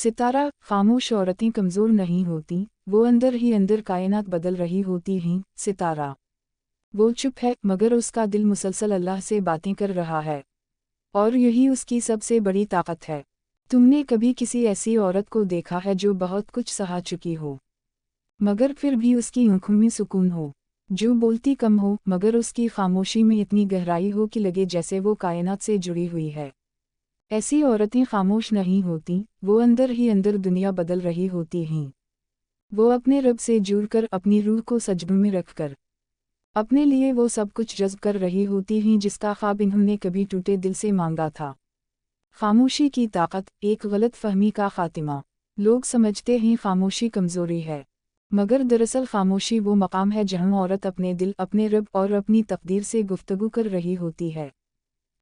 सितारा, खामोश औरतें कमज़ोर नहीं होती, वो अंदर ही अंदर कायनात बदल रही होती हैं। सितारा, वो चुप है मगर उसका दिल मुसलसल अल्लाह से बातें कर रहा है, और यही उसकी सबसे बड़ी ताकत है। तुमने कभी किसी ऐसी औरत को देखा है जो बहुत कुछ सहा चुकी हो, मगर फिर भी उसकी आँखों में सुकून हो, जो बोलती कम हो मगर उसकी खामोशी में इतनी गहराई हो कि लगे जैसे वो कायनात से जुड़ी हुई है? ऐसी औरतें खामोश नहीं होती, वो अंदर ही अंदर दुनिया बदल रही होती हैं। वो अपने रब से जुड़कर अपनी रूह को सजदों में रखकर अपने लिए वो सब कुछ जज़्ब कर रही होती हैं जिसका ख्वाब इन्होंने कभी टूटे दिल से मांगा था। खामोशी की ताकत, एक गलत फहमी का खात्मा। लोग समझते हैं खामोशी कमज़ोरी है, मगर दरअसल खामोशी वो मकाम है जहाँ औरत अपने दिल, अपने रब और अपनी तकदीर से गुफ्तगू कर रही होती है।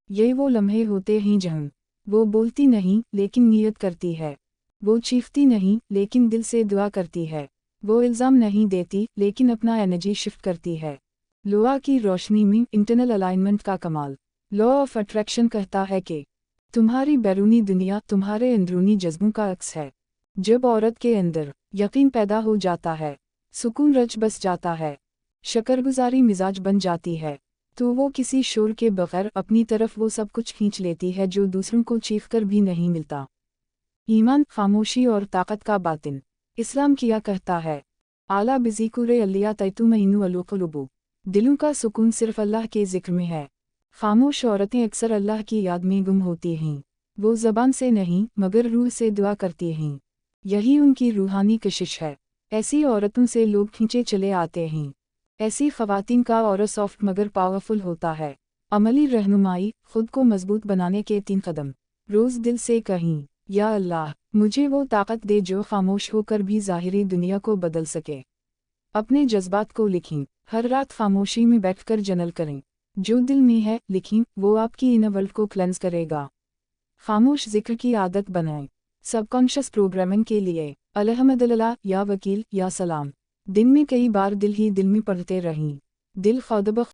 ये वो लम्हे होते हैं जहाँ वो बोलती नहीं लेकिन नियत करती है, वो चीखती नहीं लेकिन दिल से दुआ करती है, वो इल्ज़ाम नहीं देती लेकिन अपना एनर्जी शिफ्ट करती है। लोआ की रोशनी में इंटरनल अलाइनमेंट का कमाल। लॉ ऑफ अट्रैक्शन कहता है कि तुम्हारी बैरूनी दुनिया तुम्हारे अंदरूनी जज्बों का अक्स है। जब औरत के अंदर यकीन पैदा हो जाता है, सुकून रच बस जाता है, शकरगुजारी मिजाज बन जाती है, तो वो किसी शोर के बगैर अपनी तरफ वो सब कुछ खींच लेती है जो दूसरों को चीख कर भी नहीं मिलता। ईमान, खामोशी और ताकत का बातिन। इस्लाम किया कहता है, आला बिज़िकुरे अल्लिया तैतुमइनु अलुक़ुलुबु। दिलों का सुकून सिर्फ अल्लाह के जिक्र में है। खामोश औरतें अक्सर अल्लाह की याद में गुम होती हैं। वो ज़बान से नहीं मगर रूह से दुआ करती हैं, यही उनकी रूहानी कशिश है। ऐसी औरतों से लोग खींचे चले आते हैं। ऐसी ख़वातीन का ऑरा सॉफ्ट मगर पावरफुल होता है। अमली रहनुमाई, खुद को मजबूत बनाने के 3 कदम। रोज़ दिल से कहीं, या अल्लाह, मुझे वो ताकत दे जो खामोश होकर भी ज़ाहिरी दुनिया को बदल सके। अपने जज्बात को लिखें, हर रात खामोशी में बैठकर जर्नल करें। जो दिल में है लिखें, वो आपकी इनर वर्ल्ड को क्लेंस करेगा। खामोश जिक्र की आदत बनाएं। सबकॉन्शियस प्रोग्रामिंग के लिए अल्हम्दुलिल्लाह, या वकील, या सलाम। दिन में कई बार दिल ही दिल में पढ़ते रहें। दिल खुद ब